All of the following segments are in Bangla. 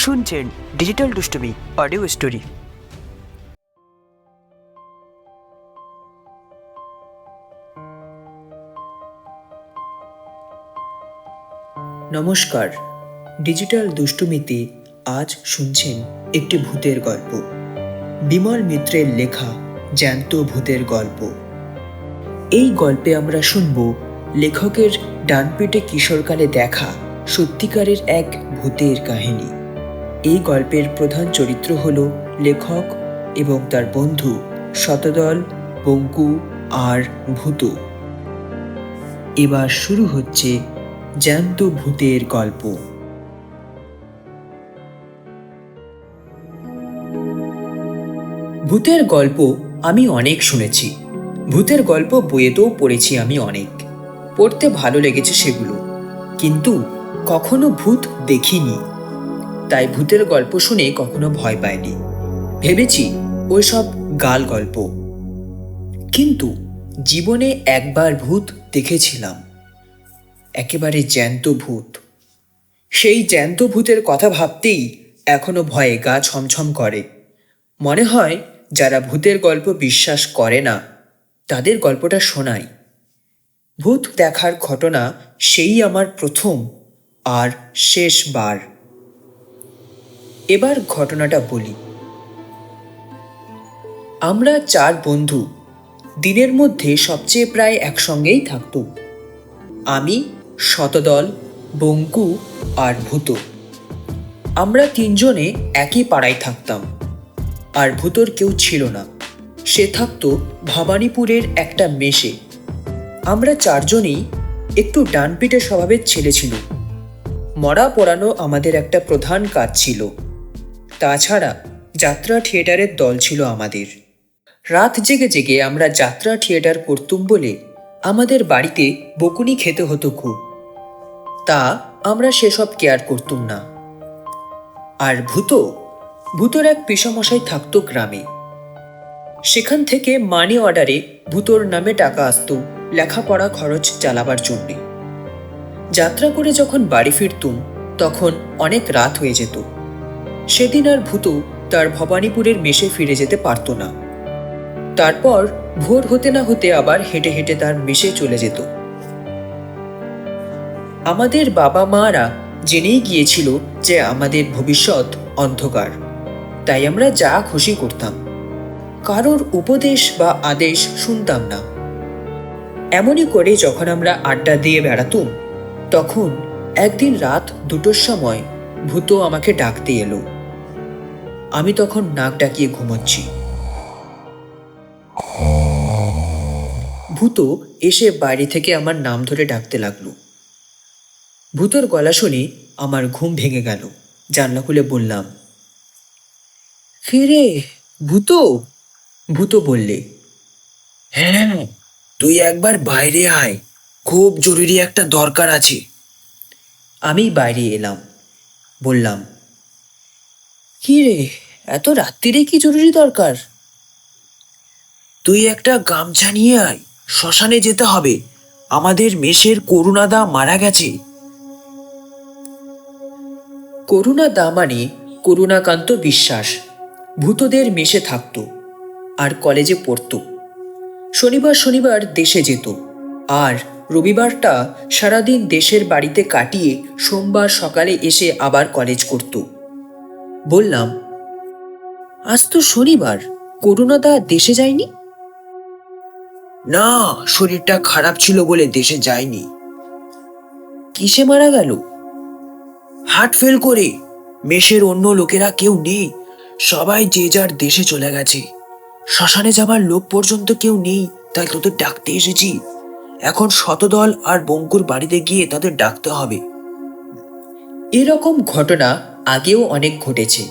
শুনছেন ডিজিটাল দুষ্টুমি অডিও স্টোরি। নমস্কার, ডিজিটাল দুষ্টুমিতে আজ শুনছেন একটি ভূতের গল্প। বিমল মিত্রের লেখা জ্যান্ত ভূতের গল্প। এই গল্পে আমরা শুনব লেখকের ডানপিটে কিশোরকালে দেখা সত্যিকারের এক ভূতের কাহিনী। এই গল্পের প্রধান চরিত্র হল লেখক এবং তার বন্ধু শতদল, বঙ্কু আর ভূত। এবার শুরু হচ্ছে জ্যান্ত ভূতের গল্প। ভূতের গল্প আমি অনেক শুনেছি। ভূতের গল্প বইয়েতেও পড়েছি আমি অনেক। পড়তে ভালো লেগেছে সেগুলো, কিন্তু কখনো ভূত দেখিনি। তাই ভূতের গল্প শুনে কখনো ভয় পাইনি, ভেবেছি ওইসব গাল গল্প। কিন্তু জীবনে একবার ভূত দেখেছিলাম, একেবারে জ্যান্ত ভূত। সেই জ্যান্ত ভূতের কথা ভাবতেই এখনো ভয়ে গা ছমছম করে। মনে হয় যারা ভূতের গল্প বিশ্বাস করে না তাদের গল্পটা শোনাই। ভূত দেখার ঘটনা সেই আমার প্রথম আর শেষবার। এবার ঘটনাটা বলি। আমরা 4 বন্ধু দিনের মধ্যে সবচেয়ে প্রায় একসঙ্গেই থাকতুম। আমি, শতদল, বঙ্কু আর ভূত। আমরা 3 জনে একই পাড়ায় থাকতাম। আর ভূতর কেউ ছিল না, সে থাকতো ভবানীপুরের একটা মেসে। আমরা 4 জনেই একটু ডানপিটে স্বভাবের ছেলে ছিল। মরা পোড়ানো আমাদের একটা প্রধান কাজ ছিল। তাছাড়া যাত্রা থিয়েটারের দল ছিল আমাদের। রাত জেগে জেগে আমরা যাত্রা থিয়েটার করতুম বলে আমাদের বাড়িতে বকুনি খেতে হতো খুব। তা আমরা সেসব কেয়ার করতুম না। আর ভূতর এক পিসামশাই থাকতো গ্রামে। সেখান থেকে মানি অর্ডারে ভূতর নামে টাকা আসতো লেখাপড়া খরচ চালাবার জন্যে। যাত্রা করে যখন বাড়ি ফিরতুম তখন অনেক রাত হয়ে যেত। সেদিন আর ভূত তার ভবানীপুরের মেসে ফিরে যেতে পারত না। তারপর ভোর হতে না হতে আবার হেঁটে হেঁটে তার মেসে চলে যেত। আমাদের বাবা মারা জেনেই গিয়েছিল যে আমাদের ভবিষ্যৎ অন্ধকার, তাই আমরা যা খুশি করতাম। কারোর উপদেশ বা আদেশ শুনতাম না। এমনই করে যখন আমরা আড্ডা দিয়ে বেড়াতুম, তখন একদিন রাত 2টোর সময় ভূত আমাকে ডাকতে এলো। আমি তখন নাক ডাকিয়ে ঘুমোচ্ছি। ভূত এসে বাইরে থেকে আমার নাম ধরে ডাকতে লাগলো। ভূতর গলা শুনে আমার ঘুম ভেঙে গেল। জানলা খুলে বললাম, কে রে ভূত? ভূত বললে, হ্যাঁ, তুই একবার বাইরে আয়, খুব জরুরি একটা দরকার আছে। আমি বাইরে এলাম, বললাম, কি রে, এত রাত্রিরে কি জরুরি দরকার? তুই একটা গামছা নিয়ে আয়, শ্মশানে যেতে হবে, আমাদের মেসের করুণাদা মারা গেছে। করুণাদা মানে করুণাকান্ত বিশ্বাস। ভূতদের মেসে থাকতো আর কলেজে পড়তো। শনিবার শনিবার দেশে যেত, আর রবিবারটা সারাদিন দেশের বাড়িতে কাটিয়ে সোমবার সকালে এসে আবার কলেজ করত। বললাম, আজ তো শনিবার, করুণাদা দেশে যায়নি? না, শরীরটা খারাপ ছিল বলে দেশে যায়নি। কিসে মারা গেল? হার্ট ফেল করে। মেসের অন্য লোকেরা কেউ নেই, সবাই যে যার দেশে চলে গেছে। শ্মশানে যাবার লোক পর্যন্ত কেউ নেই, তাই তোদের ডাকতে এসেছি। এখন শতদল আর বঙ্কুর বাড়িতে গিয়ে তাদের ডাকতে হবে। এরকম ঘটনা আগেও অনেক ঘটেছে।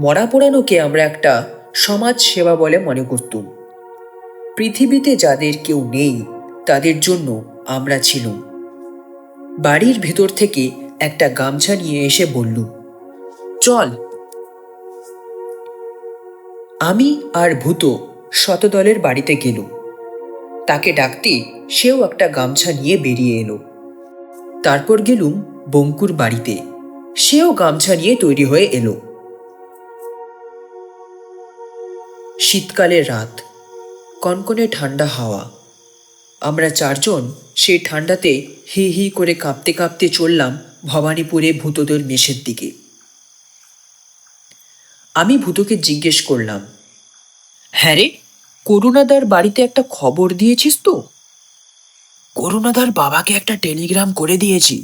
মরা পোড়ানোকে আমরা একটা সমাজ সেবা বলে মনে করতুম। পৃথিবীতে যাদের কেউ নেই তাদের জন্য আমরা ছিলাম। বাড়ির ভেতর থেকে একটা গামছা নিয়ে এসে বলল, চল। আমি আর ভূত শতদলের বাড়িতে গেল। তাকে ডাকতে সেও একটা গামছা নিয়ে বেরিয়ে এলো। তারপর গেলুম বঙ্কুর বাড়িতে। সেও গামছা নিয়ে তৈরি হয়ে এলো। শীতকালের রাত, কনকনে ঠান্ডা হাওয়া। আমরা চারজন সেই ঠান্ডাতে হি হি করে কাঁপতে কাঁপতে চললাম ভবানীপুরে ভূতদের মেসের দিকে। আমি ভূতকে জিজ্ঞেস করলাম, হ্যাঁ রে, করুণাদার বাড়িতে একটা খবর দিয়েছিস তো? করুণাদার বাবাকে একটা টেলিগ্রাম করে দিয়েছি,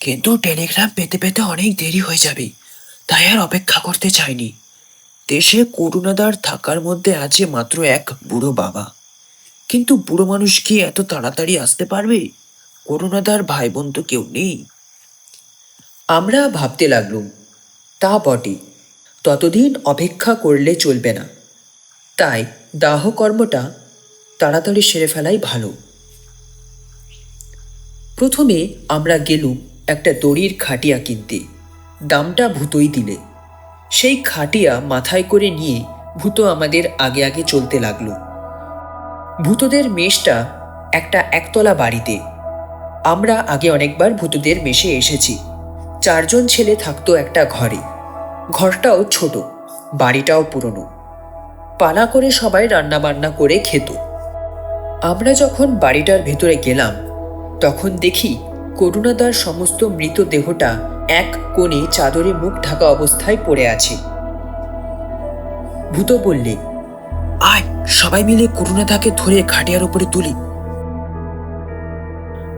কিন্তু টেলিগ্রাম পেতে পেতে অনেক দেরি হয়ে যাবে, তাই আর অপেক্ষা করতে চাইনি। দেশে করুণাদার থাকার মধ্যে আছে মাত্র এক বুড়ো বাবা, কিন্তু বুড়ো মানুষ কি এত তাড়াতাড়ি আসতে পারবে? করুণাদার ভাই বোন তো কেউ নেই। আমরা ভাবতে লাগলুম, তা বটে, ততদিন অপেক্ষা করলে চলবে না, তাই দাহ কর্মটা তাড়াতাড়ি সেরে ফেলাই ভালো। প্রথমে আমরা গেলুম একটা দড়ির খাটিয়া কিনতে। দামটা ভূতই দিলে। সেই খাটিয়া মাথায় করে নিয়ে ভূত আমাদের আগে আগে চলতে লাগলো। ভূতদের মেষটা একটা একতলা বাড়িতে। আমরা আগে অনেকবার ভূতদের মেষে এসেছি। চারজন ছেলে থাকতো একটা ঘরে। ঘরটাও ছোট, বাড়িটাও পুরনো। পালা করে সবাই রান্নাবান্না করে খেত। আমরা যখন বাড়িটার ভেতরে গেলাম, তখন দেখি করুণাদার সমস্ত মৃতদেহটা এক কোণে চাদরে মুখ ঢাকা অবস্থায় পড়ে আছে। ভূত বললে, আয় সবাই মিলে করুণাদাকে ধরে খাটিয়ার উপরে তুলি।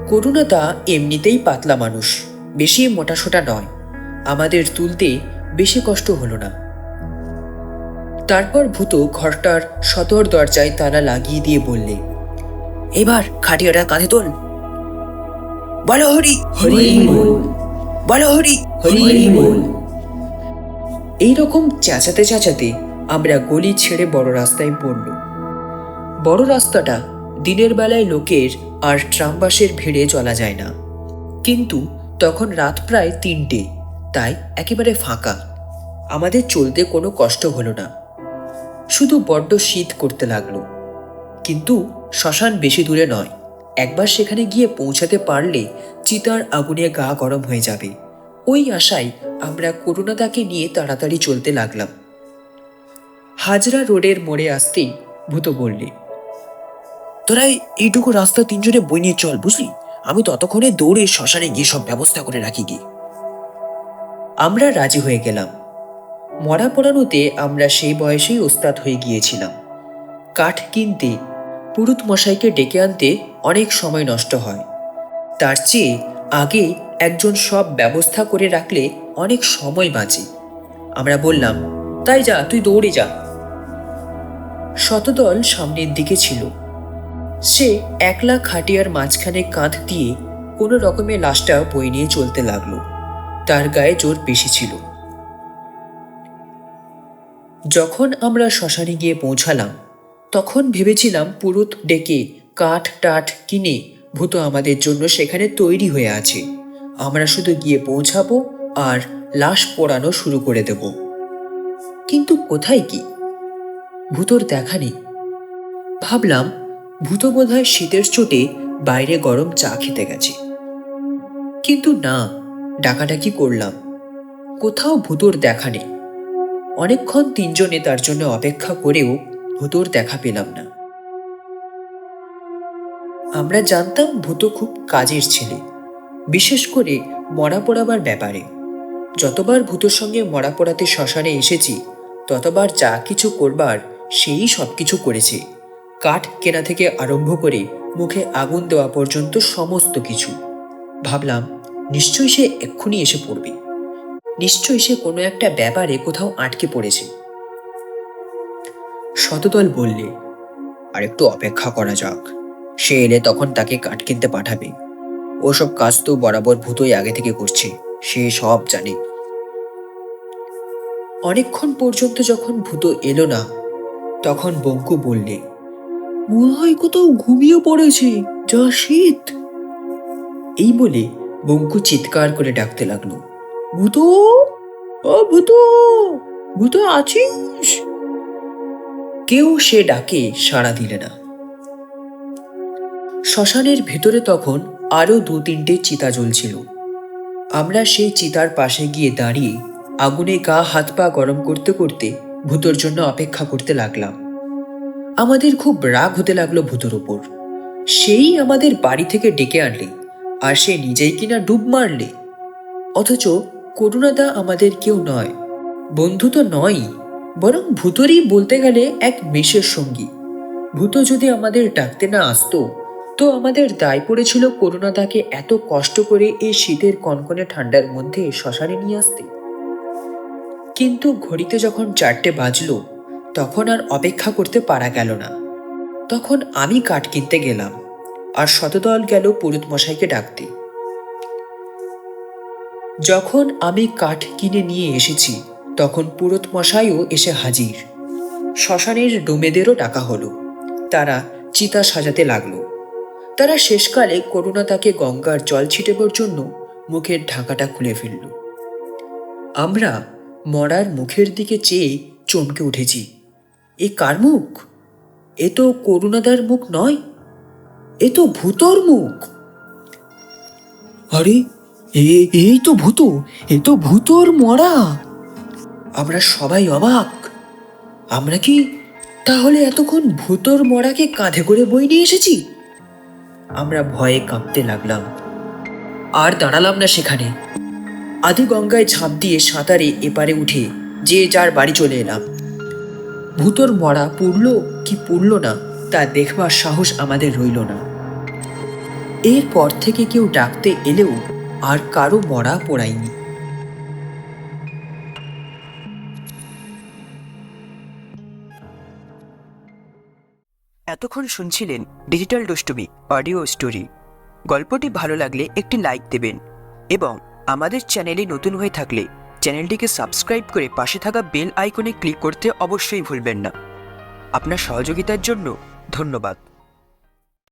করুণাদা এমনিতেই পাতলা মানুষ, বেশি মোটাসোটা নয়। আমাদের তুলতে বেশি কষ্ট হলো না। তারপর ভূত ঘরটার সদর দরজায় তালা লাগিয়ে দিয়ে বললে, এবার খাটিয়াটা কাঁধে তোল। বলো হরি হরি বল, বলো হরি হরি বল। এইরকম চেঁচাতে চেঁচাতে আমরা গলি ছেড়ে বড় রাস্তায় পড়ল। বড় রাস্তাটা দিনের বেলায় লোকের আর ট্রামবাসের ভিড়ে চলা যায় না, কিন্তু তখন রাত প্রায় 3টে, তাই একেবারে ফাঁকা। আমাদের চলতে কোনো কষ্ট হলো না, শুধু বড্ড শীত করতে লাগলো। কিন্তু শ্মশান বেশি দূরে নয়, একবার সেখানে গিয়ে পৌঁছাতে পারলে চিতার আগুনে গা গরম হয়ে যাবে। ওই আশায় আমরা করুণাদাকে নিয়ে তাড়াতাড়ি চলতে লাগলাম। হাজরা রোডের মোড়ে আসতেই ভূত বললে, তোরা এইটুকু রাস্তা 3জনে বই নিয়ে চল, বুঝলি? আমি ততক্ষণে দৌড়ে শ্মশানে গিয়ে সব ব্যবস্থা করে রাখি গিয়ে। আমরা রাজি হয়ে গেলাম। মরা পোড়ানোতে আমরা সেই বয়সেই ওস্তাদ হয়ে গিয়েছিলাম। কাঠ কিনতে পুরুত মশাইকে ডেকে আনতে অনেক সময় নষ্ট হয়, তার চেয়ে আগে একজন সব ব্যবস্থা করে রাখলে অনেক সময় বাঁচে। আমরা বললাম, তাই যা, তুই দৌড়ে যা। শতদল সামনের দিকে ছিল। সে একলা খাটিয়ার মাঝখানে কাঁধ দিয়ে কোনো রকমে লাশটা বই নিয়ে চলতে লাগলো। তার গায়ে জোর বেশি ছিল। যখন আমরা শ্মশানে গিয়ে পৌঁছালাম, তখন ভেবেছিলাম পুরুত ডেকে কাঠ টাঠ কিনে ভূত আমাদের জন্য সেখানে তৈরি হয়ে আছে। আমরা শুধু গিয়ে পৌঁছাবো আর লাশ পোড়ানো শুরু করে দেব। কিন্তু কোথায় কি? ভূতর দেখা নেই। ভাবলাম ভূত বোধহয় শীতের চোটে বাইরে গরম চা খেতে গেছে। কিন্তু না, ডাকাডাকি করলাম, কোথাও ভূতর দেখা নেই। অনেকক্ষণ 3জনে তার জন্য অপেক্ষা করেও ভূতর দেখা পেলাম না। আমরা জানতাম ভূত খুব কাজের ছেলে, বিশেষ করে মরা পোড়াবার ব্যাপারে। যতবার ভূতর সঙ্গে মরা পোড়াতে শ্মশানে এসেছি, ততবার যা কিছু করবার সেই সব কিছু করেছে। কাঠ কেনা থেকে আরম্ভ করে মুখে আগুন দেওয়া পর্যন্ত সমস্ত কিছু। ভাবলাম নিশ্চয়ই সে এক্ষুনি এসে পড়বে, নিশ্চয়ই সে কোনো একটা ব্যাপারে কোথাও আটকে পড়েছে। শতদল বললে, আর একটু অপেক্ষা করা যাক, সে এলে তখন তাকে কাঠ কিনতে পাঠাবে। ওসব কাজ তো বরাবর ভূতই আগে থেকে করছে, সে সব জানে। অনেকক্ষণ পর্যন্ত যখন ভূত এলো না, তখন বঙ্কু বললে, মনে হয় কোথাও ঘুমিয়ে পড়েছে, যা শীত। এই বলে বঙ্কু চিৎকার করে ডাকতে লাগলো, ভূত, ও ভূত, ভূত আছিস? কেউ সে ডাকে সাড়া দিলে না। শ্মশানের ভেতরে তখন আরো 2-3টে চিতা জ্বলছিল। আমরা সেই চিতার পাশে গিয়ে দাঁড়িয়ে আগুনে গা হাত পা গরম করতে করতে ভূতোর জন্য অপেক্ষা করতে লাগলাম। আমাদের খুব রাগ হতে লাগলো ভূতোর ওপর। সেই আমাদের বাড়ি থেকে ডেকে আনলে, আর সে নিজেই কিনা ডুব মারলে। অথচ করুণাদা আমাদের কেউ নয়, বন্ধু তো নয়, বরং ভূতরই বলতে গেলে এক মেষের সঙ্গী। ভূত যদি আমাদের ডাকতে না আসতো, তো আমাদের দায় পড়েছিল করুণাদাকে এত কষ্ট করে এই শীতের কনকনে ঠান্ডার মধ্যে শ্মশানে নিয়ে আসতে। কিন্তু ঘড়িতে যখন 4টে বাজলো, তখন আর অপেক্ষা করতে পারা গেল না। তখন আমি কাঠ কিনতে গেলাম, আর শতদল গেল পুরোহিত মশাইকে ডাকতে। যখন আমি কাঠ কিনে নিয়ে এসেছি, তখন পুরোহিত মশাইও এসে হাজির। শ্মশানের ডোমেদেরও ডাকা হলো। তারা চিতা সাজাতে লাগলো। তারা শেষকালে করুণাদাকে গঙ্গার জল ছিটাবার জন্য মুখের ঢাকাটা খুলে ফেলল। আমরা মরার মুখের দিকে চেয়ে চমকে উঠেছি। এ কার মুখ? এ তো করুণাদার মুখ নয়, এ তো ভূতর মুখ। আরে, এই তো ভূত, এ তো ভূতর মরা। আমরা সবাই অবাক। আমরা কি তাহলে এতক্ষণ ভূতর মরাকে কাঁধে করে বই নিয়ে এসেছি? আমরা ভয়ে কাঁপতে লাগলাম। আর দাঁড়ালাম না সেখানে। আদি গঙ্গায় ঝাঁপ দিয়ে সাঁতারে এপারে উঠে যে যার বাড়ি চলে এলাম। ভূতর মরা পুড়ল কি পুড়ল না, তা দেখবার সাহস আমাদের রইল না। এরপর থেকে কেউ ডাকতে এলেও আর কারো মরা পোড়ায়নি। এতক্ষণ শুনছিলেন ডিজিটাল দুষ্টুমি অডিও স্টোরি। গল্পটি ভালো লাগলে একটি লাইক দেবেন এবং আমাদের চ্যানেলে নতুন হয়ে থাকলে চ্যানেলটিকে সাবস্ক্রাইব করে পাশে থাকা বেল আইকনে ক্লিক করতে অবশ্যই ভুলবেন না। আপনার সহযোগিতার জন্য ধন্যবাদ।